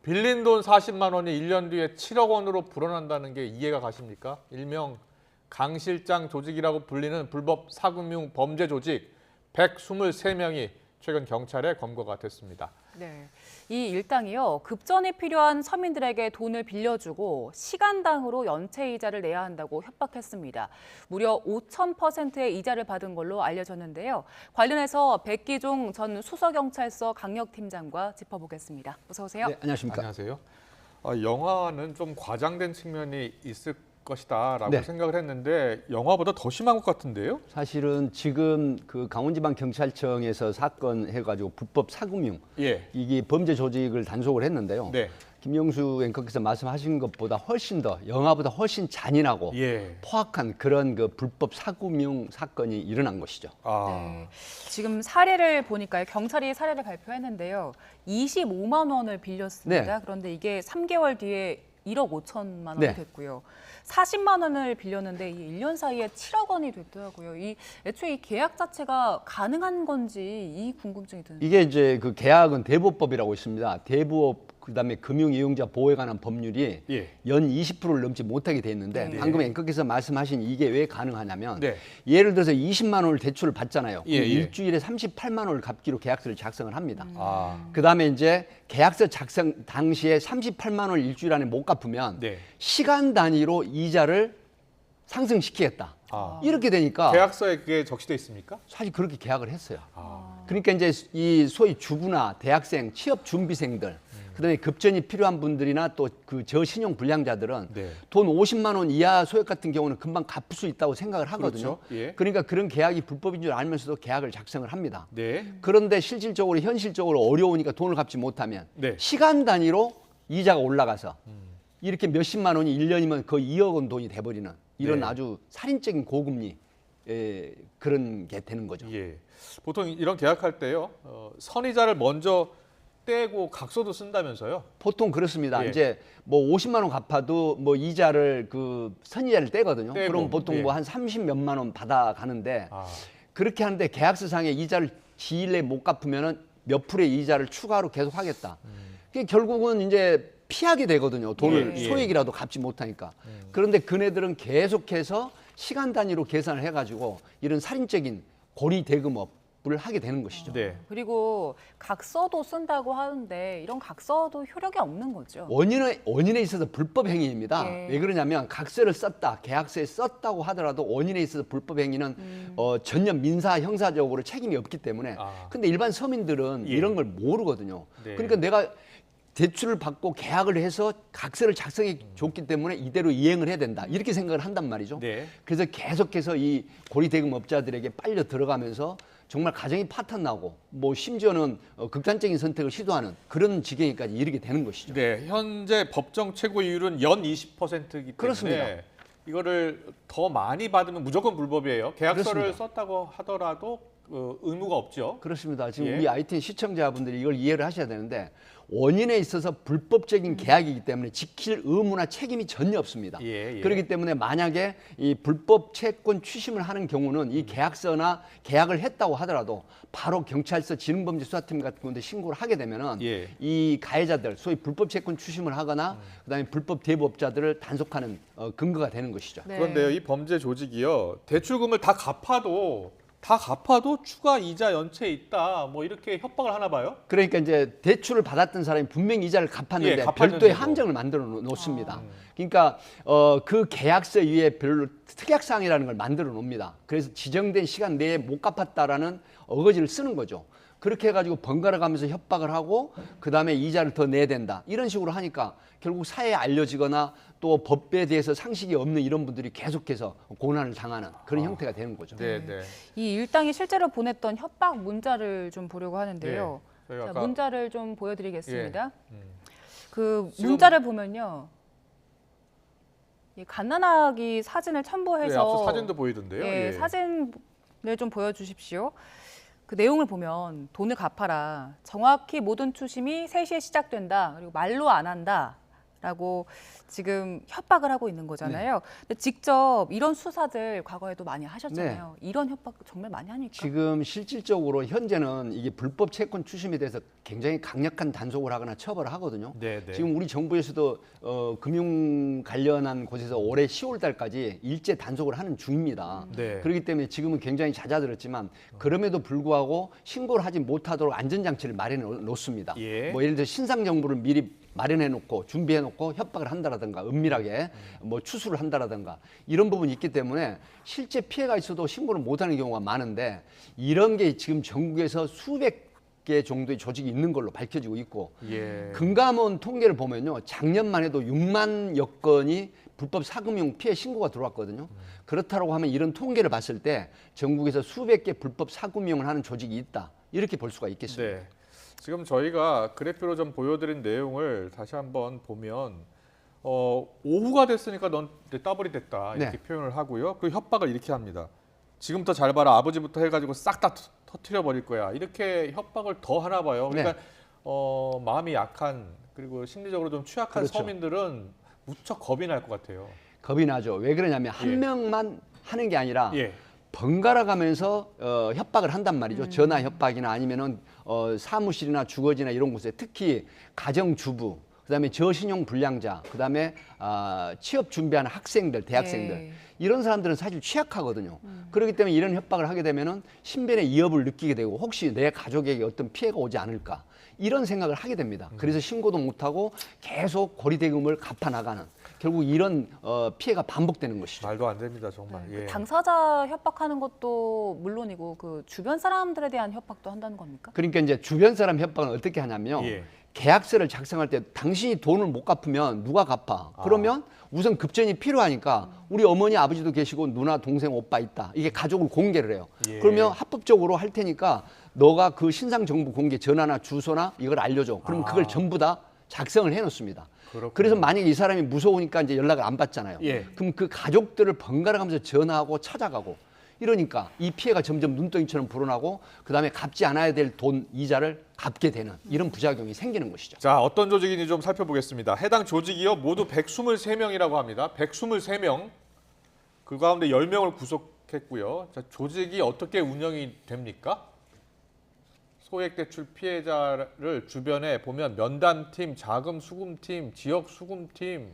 빌린 돈 40만 원이 1년 뒤에 7억 원으로 불어난다는 게 이해가 가십니까? 일명 강실장 조직이라고 불리는 불법 사금융 범죄 조직 123명이 최근 경찰에 검거가 됐습니다. 네, 이 일당이요. 급전이 필요한 서민들에게 돈을 빌려주고 시간당으로 연체 이자를 내야 한다고 협박했습니다. 무려 5,000%의 이자를 받은 걸로 알려졌는데요. 관련해서 백기종 전 수서경찰서 강력팀장과 짚어보겠습니다. 어서 오세요. 네, 안녕하십니까. 안녕하세요. 영화는 좀 과장된 측면이 있을 것이다라고 네. 생각을 했는데 영화보다 더 심한 것 같은데요? 사실은 지금 그 강원지방경찰청에서 사건 해가지고 불법 사금융 예. 이게 범죄 조직을 단속을 했는데요. 네. 김영수 앵커께서 말씀하신 것보다 훨씬 더 영화보다 훨씬 잔인하고 예. 포악한 그런 그 불법 사금융 사건이 일어난 것이죠. 네, 지금 사례를 보니까요. 경찰이 사례를 발표했는데요. 25만 원을 빌렸습니다. 네. 그런데 이게 3개월 뒤에 1억 5천만 원이 네. 됐고요. 40만 원을 빌렸는데 이 1년 사이에 7억 원이 됐더라고요. 애초에 이 계약 자체가 가능한 건지 이 궁금증이 드는데. 이게 이제 그 계약은 대부업법이라고 있습니다. 대부업 그다음에 금융 이용자 보호에 관한 법률이 예. 연 20%를 넘지 못하게 돼 있는데 네. 방금 앵커께서 말씀하신 이게 왜 가능하냐면 네. 예를 들어서 20만 원을 대출을 받잖아요. 예, 예. 일주일에 38만 원을 갚기로 계약서를 작성을 합니다. 그다음에 이제 계약서 작성 당시에 38만 원을 일주일 안에 못 갚으면 네. 시간 단위로 이자를 상승시키겠다. 이렇게 되니까 계약서에 그게 적시돼 있습니까? 사실 그렇게 계약을 했어요. 그러니까 이제 이 소위 주부나 대학생, 취업 준비생들, 그다음에 급전이 필요한 분들이나 또 그 저신용 불량자들은 네. 돈 50만 원 이하 소액 같은 경우는 금방 갚을 수 있다고 생각을 하거든요. 그렇죠. 예. 그러니까 그런 계약이 불법인 줄 알면서도 계약을 작성을 합니다. 네. 그런데 실질적으로 현실적으로 어려우니까 돈을 갚지 못하면 네. 시간 단위로 이자가 올라가서 이렇게 몇십만 원이 1년이면 거의 2억 원 돈이 돼버리는 이런 네. 아주 살인적인 고금리 그런 게 되는 거죠. 예. 보통 이런 계약할 때요. 선이자를 먼저 떼고 각서도 쓴다면서요? 보통 그렇습니다. 예. 이제 뭐 50만 원 갚아도 뭐 이자를 그 선이자를 떼거든요. 떼고, 그럼 보통 예. 뭐 한 30 몇만 원 받아 가는데 아. 그렇게 하는데 계약서상에 이자를 지일 내에 못 갚으면은 몇 프로의 이자를 추가로 계속 하겠다. 그게 결국은 이제 피하게 되거든요. 돈을 예, 예. 소액이라도 갚지 못하니까. 그런데 그네들은 계속해서 시간 단위로 계산을 해가지고 이런 살인적인 고리 대금업을 하게 되는 것이죠. 네. 그리고 각서도 쓴다고 하는데 이런 각서도 효력이 없는 거죠. 원인에 있어서 불법 행위입니다. 예. 왜 그러냐면 각서를 썼다, 계약서에 썼다고 하더라도 원인에 있어서 불법 행위는 전혀 민사 형사적으로 책임이 없기 때문에. 근데 일반 서민들은 예. 이런 걸 모르거든요. 네. 그러니까 내가 대출을 받고 계약을 해서 각서를 작성해 줬기 때문에 이대로 이행을 해야 된다. 이렇게 생각을 한단 말이죠. 네. 그래서 계속해서 이 고리대금업자들에게 빨려 들어가면서 정말 가정이 파탄나고 뭐 심지어는 극단적인 선택을 시도하는 그런 지경에까지 이르게 되는 것이죠. 네. 현재 법정 최고이율은 연 20%이기 때문에 그렇습니다. 이거를 더 많이 받으면 무조건 불법이에요. 계약서를 그렇습니다. 썼다고 하더라도 의무가 없죠. 그렇습니다. 지금 예. 우리 ITN 시청자분들이 이걸 이해를 하셔야 되는데 원인에 있어서 불법적인 계약이기 때문에 지킬 의무나 책임이 전혀 없습니다. 예, 예. 그렇기 때문에 만약에 이 불법 채권 추심을 하는 경우는 이 계약서나 계약을 했다고 하더라도 바로 경찰서 지능범죄수사팀 같은 곳에 신고를 하게 되면은 예. 이 가해자들 소위 불법 채권 추심을 하거나 그다음에 불법 대부업자들을 단속하는 근거가 되는 것이죠. 네. 그런데요, 이 범죄 조직이요, 대출금을 다 갚아도 추가 이자 연체에 있다, 뭐 이렇게 협박을 하나 봐요. 그러니까 이제 대출을 받았던 사람이 분명히 이자를 갚았는데 예, 갚았는데도. 별도의 함정을 만들어 놓습니다. 그러니까 그 계약서 위에 별로 특약사항이라는 걸 만들어 놓습니다. 그래서 지정된 시간 내에 못 갚았다라는 어거지를 쓰는 거죠. 그렇게 해가지고 번갈아 가면서 협박을 하고 그 다음에 이자를 더 내야 된다. 이런 식으로 하니까 결국 사회에 알려지거나 또 법에 대해서 상식이 없는 이런 분들이 계속해서 고난을 당하는 그런 형태가 되는 거죠. 네, 네. 이 일당이 실제로 보냈던 협박 문자를 좀 보려고 하는데요. 네, 저희가 자, 아까- 문자를 좀 보여드리겠습니다. 예. 그 지금- 문자를 보면요. 이 갓난아기 사진을 첨부해서 네, 앞서 사진도 보이던데요. 예, 예. 사진을 좀 보여주십시오. 그 내용을 보면 돈을 갚아라. 정확히 모든 추심이 3시에 시작된다. 그리고 말로 안 한다. 라고 지금 협박을 하고 있는 거잖아요. 근데 직접 이런 수사들 과거에도 많이 하셨잖아요. 이런 협박 정말 많이 하니까. 지금 실질적으로 현재는 이게 불법 채권 추심에 대해서 굉장히 강력한 단속을 하거나 처벌을 하거든요. 네, 네. 지금 우리 정부에서도 금융 관련한 곳에서 올해 10월 달까지 일제 단속을 하는 중입니다. 네. 그렇기 때문에 지금은 굉장히 잦아들었지만 그럼에도 불구하고 신고를 하지 못하도록 안전장치를 마련해 놓습니다. 예. 뭐 예를 들어 신상 정보를 미리 마련해 놓고 준비해 놓고 협박을 한다라든가 은밀하게 뭐 추수를 한다라든가 이런 부분이 있기 때문에 실제 피해가 있어도 신고를 못하는 경우가 많은데 이런 게 지금 전국에서 수백 개 정도의 조직이 있는 걸로 밝혀지고 있고 예. 금감원 통계를 보면요 작년만 해도 6만여 건이 불법 사금융 피해 신고가 들어왔거든요. 그렇다고 하면 이런 통계를 봤을 때 전국에서 수백 개 불법 사금융을 하는 조직이 있다 이렇게 볼 수가 있겠습니다. 네. 지금 저희가 그래프로 좀 보여드린 내용을 다시 한번 보면 오후가 됐으니까 넌 내 따블이 됐다 이렇게 네. 표현을 하고요. 그리고 협박을 이렇게 합니다. 지금부터 잘 봐라. 아버지부터 해가지고 싹 다 터트려 버릴 거야. 이렇게 협박을 더 하나 봐요. 그러니까 마음이 약한 그리고 심리적으로 좀 취약한 그렇죠. 서민들은 무척 겁이 날 것 같아요. 겁이 나죠. 왜 그러냐면 한 예. 명만 하는 게 아니라 예. 번갈아 가면서 협박을 한단 말이죠. 전화 협박이나 아니면은 사무실이나 주거지나 이런 곳에 특히 가정주부, 그다음에 저신용 불량자, 그다음에 취업 준비하는 학생들, 대학생들 예. 이런 사람들은 사실 취약하거든요. 그렇기 때문에 이런 협박을 하게 되면은 신변의 위협을 느끼게 되고 혹시 내 가족에게 어떤 피해가 오지 않을까 이런 생각을 하게 됩니다. 그래서 신고도 못하고 계속 고리대금을 갚아 나가는 결국 이런 피해가 반복되는 것이죠. 말도 안 됩니다 정말. 네, 예. 당사자 협박하는 것도 물론이고 그 주변 사람들에 대한 협박도 한다는 겁니까? 그러니까 이제 주변 사람 협박은 어떻게 하냐면요. 예. 계약서를 작성할 때 당신이 돈을 못 갚으면 누가 갚아? 그러면 우선 급전이 필요하니까 우리 어머니 아버지도 계시고 누나 동생 오빠 있다. 이게 가족을 공개를 해요. 예. 그러면 합법적으로 할 테니까 너가 그 신상 정보 공개 전화나 주소나 이걸 알려줘. 그럼 그걸 전부 다 작성을 해놓습니다. 그렇군요. 그래서 만약에 이 사람이 무서우니까 이제 연락을 안 받잖아요. 예. 그럼 그 가족들을 번갈아 가면서 전화하고 찾아가고 이러니까 이 피해가 점점 눈덩이처럼 불어나고 그다음에 갚지 않아야 될 돈 이자를 갚게 되는 이런 부작용이 생기는 것이죠. 자, 어떤 조직인지 좀 살펴보겠습니다. 해당 조직이요. 모두 123명이라고 합니다. 123명. 그 가운데 10명을 구속했고요. 자, 조직이 어떻게 운영이 됩니까? 소액대출 피해자를 주변에 보면 면담팀, 자금수금팀, 지역수금팀,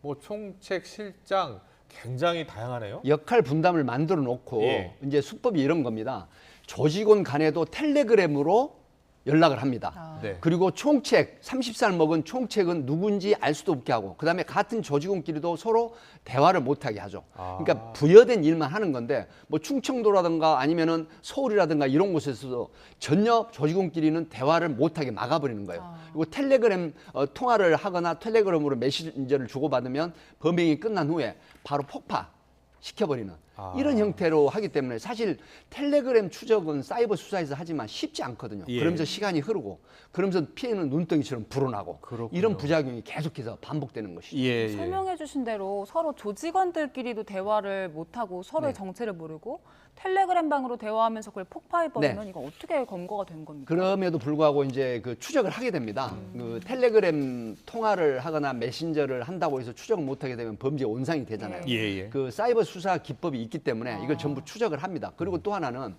뭐 총책, 실장 굉장히 다양하네요. 역할 분담을 만들어 놓고 예. 이제 수법이 이런 겁니다. 조직원 간에도 텔레그램으로 연락을 합니다. 네. 그리고 총책, 30살 먹은 총책은 누군지 알 수도 없게 하고 그다음에 같은 조직원끼리도 서로 대화를 못하게 하죠. 그러니까 부여된 일만 하는 건데 뭐 충청도라든가 아니면은 서울이라든가 이런 곳에서도 전혀 조직원끼리는 대화를 못하게 막아버리는 거예요. 그리고 텔레그램 통화를 하거나 텔레그램으로 메시지를 주고받으면 범행이 끝난 후에 바로 폭파시켜버리는 이런 형태로 하기 때문에 사실 텔레그램 추적은 사이버 수사에서 하지만 쉽지 않거든요. 예. 그러면서 시간이 흐르고 그러면서 피해는 눈덩이처럼 불어나고 그렇군요. 이런 부작용이 계속해서 반복되는 것이죠. 예, 설명해 주신 대로 서로 조직원들끼리도 대화를 못하고 서로의 네. 정체를 모르고 텔레그램 방으로 대화하면서 그걸 폭파해버리면 네. 이거 어떻게 검거가 된 겁니까? 그럼에도 불구하고 이제 그 추적을 하게 됩니다. 그 텔레그램 통화를 하거나 메신저를 한다고 해서 추적을 못하게 되면 범죄 온상이 되잖아요. 예, 예. 그 사이버 수사 기법이 있기 때문에 이걸 전부 추적을 합니다. 그리고 또 하나는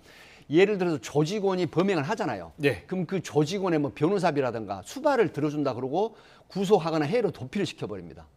예를 들어서 조직원이 범행을 하잖아요. 네. 그럼 그 조직원의 뭐 변호사비라든가 수발을 들어준다 그러고 구속하거나 해로 도피를 시켜버립니다.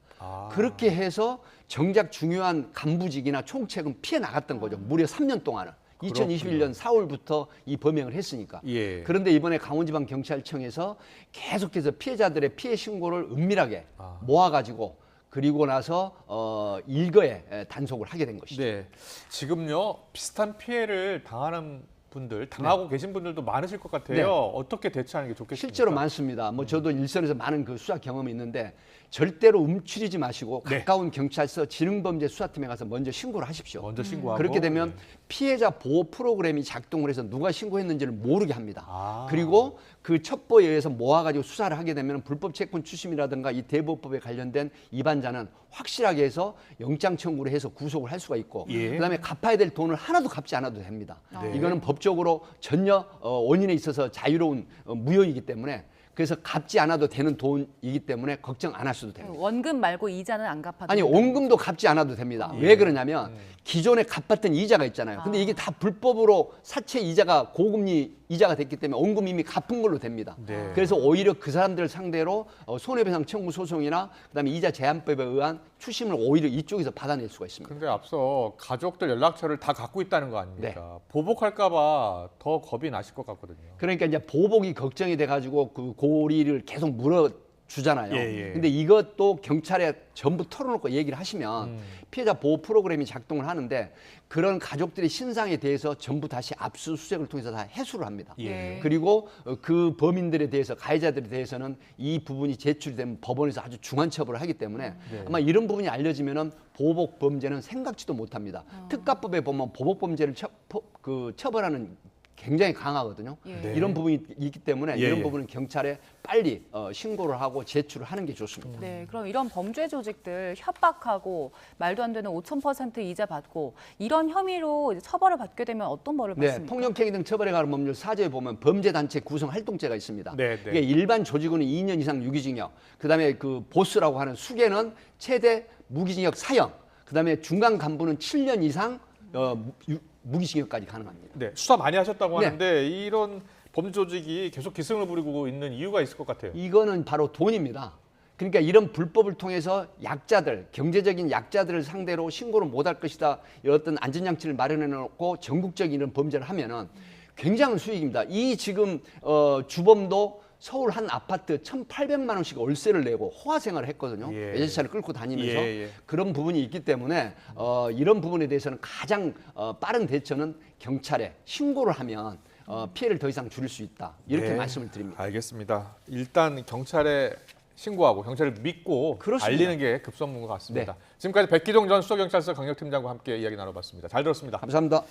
그렇게 해서 정작 중요한 간부직이나 총책은 피해 나갔던 거죠. 무려 3년 동안은. 2021년 4월부터 이 범행을 했으니까. 예. 그런데 이번에 강원지방경찰청에서 계속해서 피해자들의 피해 신고를 은밀하게 모아가지고 그리고 나서 일거에 단속을 하게 된 것이죠. 네. 지금요. 비슷한 피해를 당하는 분들, 당하고 계신 분들도 많으실 것 같아요. 네. 어떻게 대처하는 게 좋겠습니까? 실제로 많습니다. 뭐 저도 일선에서 많은 그 수사 경험이 있는데 절대로 움츠리지 마시고 네. 가까운 경찰서 지능범죄 수사팀에 가서 먼저 신고를 하십시오. 먼저 신고하고 그렇게 되면 피해자 보호 프로그램이 작동을 해서 누가 신고했는지를 모르게 합니다. 그리고 그 첩보에 의해서 모아가지고 수사를 하게 되면 불법 채권 추심이라든가 이 대부업법에 관련된 위반자는 확실하게 해서 영장 청구를 해서 구속을 할 수가 있고 예. 그다음에 갚아야 될 돈을 하나도 갚지 않아도 됩니다. 네. 이거는 법적으로 전혀 원인에 있어서 자유로운 무효이기 때문에 그래서 갚지 않아도 되는 돈이기 때문에 걱정 안 하셔도 됩니다. 원금 말고 이자는 안 갚아도 아니 된다는 원금도 갚지 않아도 됩니다. 예. 왜 그러냐면 기존에 갚았던 이자가 있잖아요. 근데 이게 다 불법으로 사채 이자가 고금리 이자가 됐기 때문에 원금 이미 갚은 걸로 됩니다. 네. 그래서 오히려 그 사람들을 상대로 손해배상 청구 소송이나 그다음에 이자 제한법에 의한 추심을 오히려 이쪽에서 받아낼 수가 있습니다. 근데 앞서 가족들 연락처를 다 갖고 있다는 거 아닙니까? 보복할까봐 더 겁이 나실 것 같거든요. 그러니까 이제 보복이 걱정이 돼가지고 그 고리를 계속 물어주잖아요. 예, 예. 근데 이것도 경찰에 전부 털어놓고 얘기를 하시면 피해자 보호 프로그램이 작동을 하는데 그런 가족들의 신상에 대해서 전부 다시 압수수색을 통해서 다 해소를 합니다. 예. 그리고 그 범인들에 대해서 가해자들에 대해서는 이 부분이 제출이 되면 법원에서 아주 중한 처벌을 하기 때문에 네. 아마 이런 부분이 알려지면은 보복 범죄는 생각지도 못합니다. 특가법에 보면 보복 범죄를 처벌하는 굉장히 강하거든요. 예. 이런 부분이 있기 때문에 예, 이런 예. 부분은 경찰에 빨리 신고를 하고 제출을 하는 게 좋습니다. 네, 그럼 이런 범죄 조직들 협박하고 말도 안 되는 5,000% 이자 받고 이런 혐의로 이제 처벌을 받게 되면 어떤 벌을 네, 받습니까? 폭력행위 등 처벌에 관한 법률 4조에 보면 범죄단체 구성 활동죄가 있습니다. 네, 네. 이게 일반 조직원은 2년 이상 유기징역, 그다음에 그 보스라고 하는 수계는 최대 무기징역 사형, 그다음에 중간 간부는 7년 이상 무기징역까지 가능합니다. 네, 수사 많이 하셨다고 네. 하는데 이런 범죄 조직이 계속 기승을 부리고 있는 이유가 있을 것 같아요. 이거는 바로 돈입니다. 그러니까 이런 불법을 통해서 약자들, 경제적인 약자들을 상대로 신고를 못할 것이다. 어떤 안전장치를 마련해 놓고 전국적인 이런 범죄를 하면은 굉장한 수익입니다. 이 지금 주범도 서울 한 아파트 1,800만 원씩 월세를 내고 호화 생활을 했거든요. 예. 외제차를 끌고 다니면서 예, 예. 그런 부분이 있기 때문에 이런 부분에 대해서는 가장 빠른 대처는 경찰에 신고를 하면 피해를 더 이상 줄일 수 있다. 이렇게 네, 말씀을 드립니다. 알겠습니다. 일단 경찰에 신고하고 경찰을 믿고 그렇습니다. 알리는 게 급선무인 것 같습니다. 네. 지금까지 백기종 전 수서경찰서 강력팀장과 함께 이야기 나눠봤습니다. 잘 들었습니다. 감사합니다.